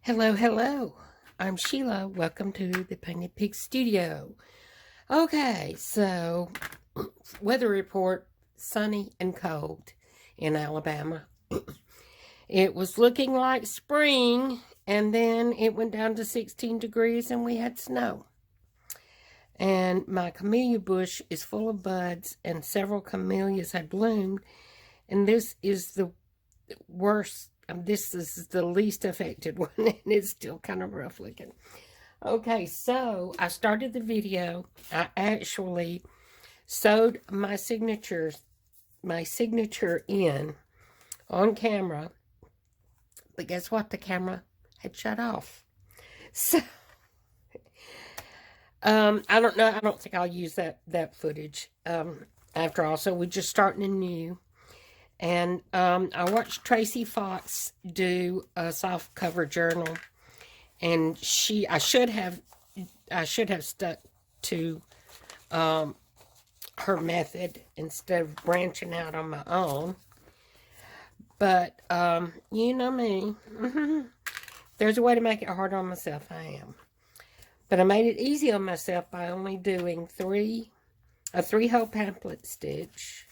Hello, hello. I'm Sheila. Welcome to the Painted Pig Studio. Okay, so weather report, sunny and cold in Alabama. It was looking like spring, and then it went down to 16 degrees and we had snow. And my camellia bush is full of buds, and several camellias had bloomed, and this is the worst. This is the least affected one, and it's still kind of rough looking. Okay, so I started the video. I actually sewed my signature in on camera, but guess what? The camera had shut off. So I don't know. I don't think I'll use that footage after all. So we're just starting anew. And I watched Tracy Fox do a soft cover journal, and I should have stuck to her method instead of branching out on my own. But you know me, there's a way to make it hard on myself. I am, but I made it easy on myself by only doing a 3-hole pamphlet stitch.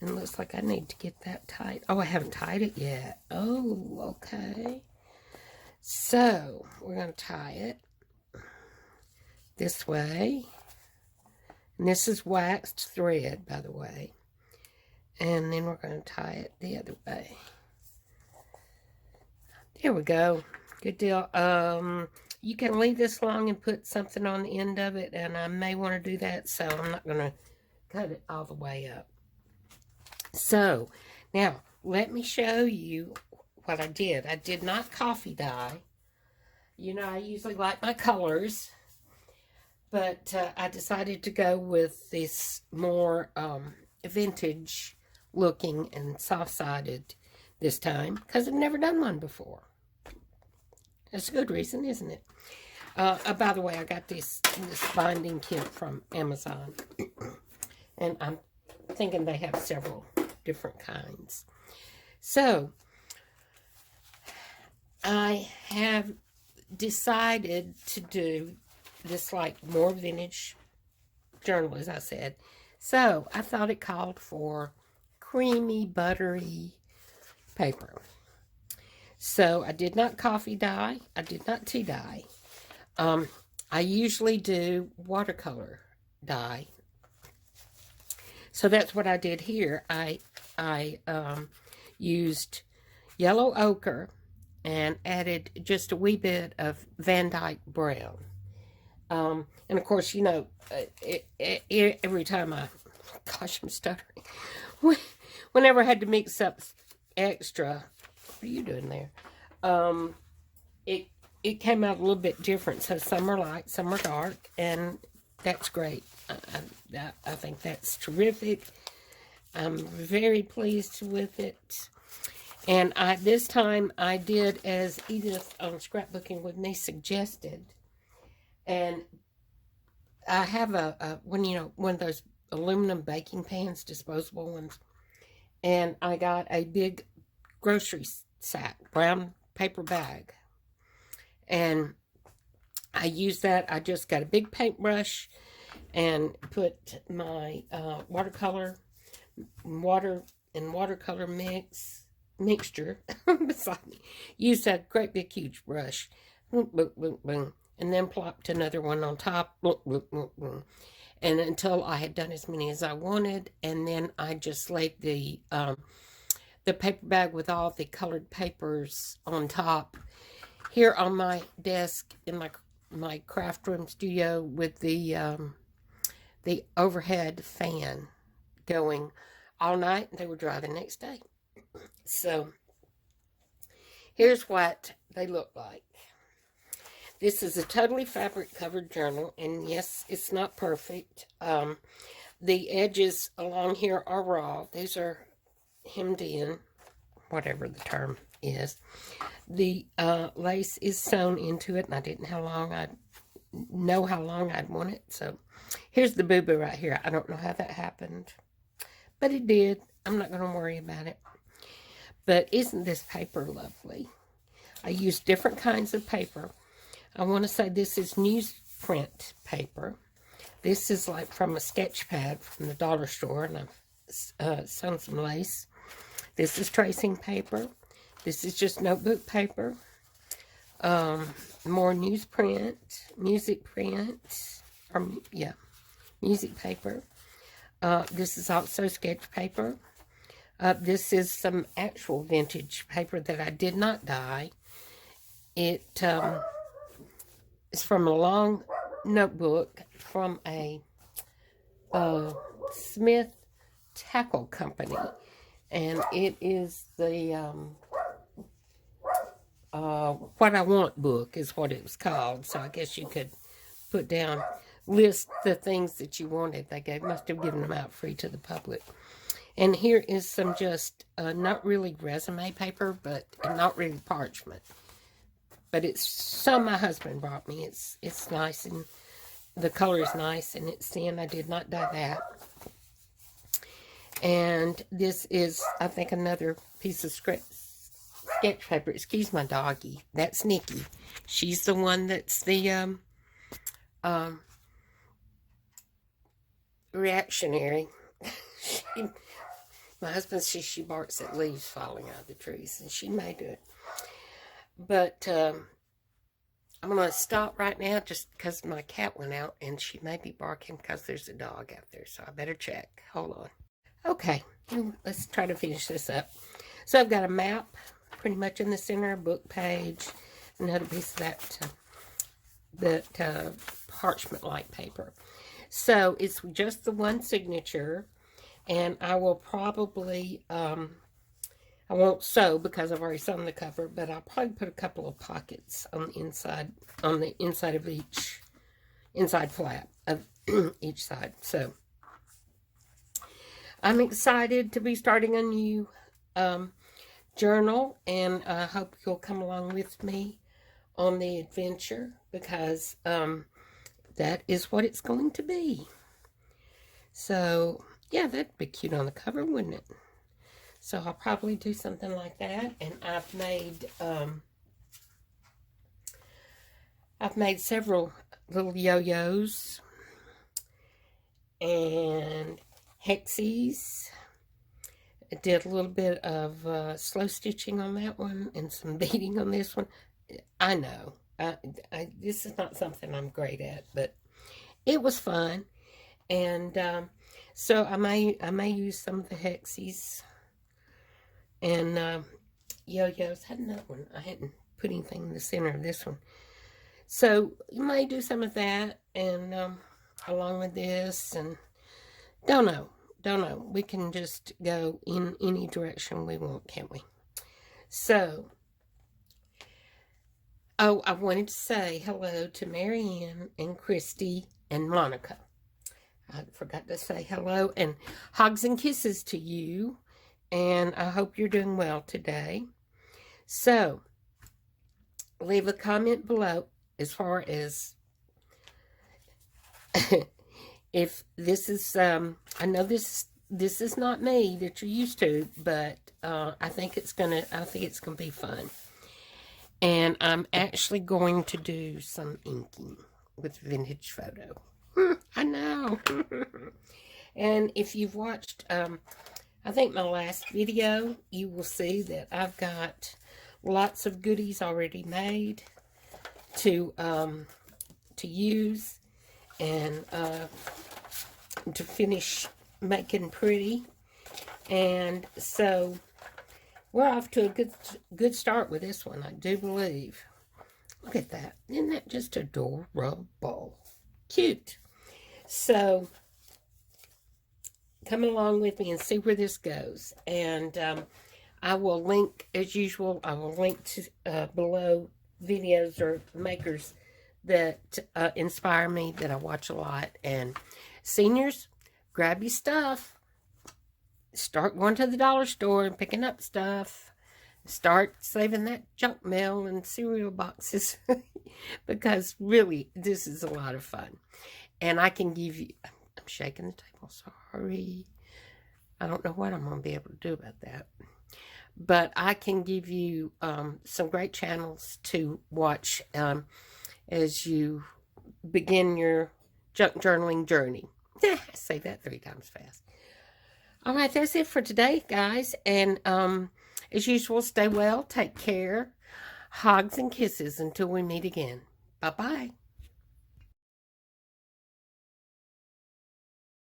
And it looks like I need to get that tight. Oh, I haven't tied it yet. Oh, okay. So, we're going to tie it this way. And this is waxed thread, by the way. And then we're going to tie it the other way. There we go. Good deal. You can leave this long and put something on the end of it, and I may want to do that, so I'm not going to cut it all the way up. So, now, let me show you what I did. I did not coffee dye. You know, I usually like my colors. But I decided to go with this more vintage looking and soft-sided this time, because I've never done one before. That's a good reason, isn't it? By the way, I got this binding kit from Amazon. And I'm thinking they have several different kinds. So, I have decided to do this like more vintage journal, as I said. So, I thought it called for creamy, buttery paper. So, I did not coffee dye. I did not tea dye. I usually do watercolor dye. So that's what I did here. I used yellow ochre and added just a wee bit of Van Dyke brown. And of course, you know, every time gosh, I'm stuttering. Whenever I had to mix up extra, what are you doing there? It came out a little bit different. So some are light, some are dark, and that's great. I think that's terrific. I'm very pleased with it. And this time I did as Edith on Scrapbooking with Me suggested. And I have one of those aluminum baking pans, disposable ones. And I got a big grocery sack, brown paper bag. And I used that. I just got a big paintbrush and put my water and watercolor mixture beside me. Used a great big huge brush, boom, boom, boom, boom, and then plopped another one on top, boom, boom, boom, boom, and until I had done as many as I wanted, and then I just laid the paper bag with all the colored papers on top here on my desk in my craft room studio with the overhead fan going all night, and they were dry the next day. So here's what they look like. This is a totally fabric covered journal, and yes, it's not perfect. The edges along here are raw. These are hemmed in, whatever the term is. The lace is sewn into it, and I didn't know how long I'd want it. So here's the boo-boo right here. I don't know how that happened, but it did. I'm not going to worry about it. But isn't this paper lovely? I use different kinds of paper. I want to say this is newsprint paper. This is like from a sketch pad from the dollar store, and I've sewn some lace. This is tracing paper. This is just notebook paper. More newsprint, music print, music paper. This is also sketch paper. This is some actual vintage paper that I did not dye. It is from a long notebook from a Smith Tackle Company. And it is the What I Want book is what it was called. So I guess you could put down, list the things that you wanted. They must have given them out free to the public. And here is some just, not really resume paper, but not really parchment. But it's some my husband brought me. It's nice, and the color is nice, and it's thin. I did not dye that. And this is, I think, another piece of sketch paper. Excuse my doggy. That's Nikki. She's the one that's the reactionary. My husband says she barks at leaves falling out of the trees, and she may do it. But I'm going to stop right now just because my cat went out, and she may be barking because there's a dog out there, so I better check. Hold on. Okay, let's try to finish this up. So I've got a map pretty much in the center, a book page, another piece of that parchment-like paper. So it's just the one signature. And I will probably, I won't sew because I've already sewn the cover, but I'll probably put a couple of pockets on the inside of each, inside flap of each side. So, I'm excited to be starting a new journal, and I hope you'll come along with me on the adventure, because that is what it's going to be. So, yeah, that'd be cute on the cover, wouldn't it? So I'll probably do something like that. And I've made several little yo-yos and hexies. I did a little bit of slow stitching on that one and some beading on this one. I know this is not something I'm great at, but it was fun. And so I may use some of the hexies and yo-yos. Had another one. I hadn't put anything in the center of this one. So you may do some of that, and along with this, and don't know. We can just go in any direction we want, can't we? So, oh, I wanted to say hello to Marianne and Christy and Monica. I forgot to say hello, and hugs and kisses to you, and I hope you're doing well today. So, leave a comment below as far as if this is, I know this is not me that you're used to, but I think it's gonna be fun. And I'm actually going to do some inking with Vintage Photo. I know. And if you've watched, I think my last video, you will see that I've got lots of goodies already made to use and to finish making pretty. And so we're off to a good start with this one, I do believe. Look at that. Isn't that just adorable? Cute. So come along with me and see where this goes. And I will link, as usual, I will link to below videos or makers that inspire me, that I watch a lot. And seniors, grab your stuff. Start going to the dollar store and picking up stuff. Start saving that junk mail and cereal boxes. Because really, this is a lot of fun. And I can give you, I'm shaking the table, sorry. I don't know what I'm going to be able to do about that. but I can give you some great channels to watch as you begin your junk journaling journey. I say that 3 times fast. All right, that's it for today, guys. And as usual, stay well, take care. Hugs and kisses until we meet again. Bye-bye.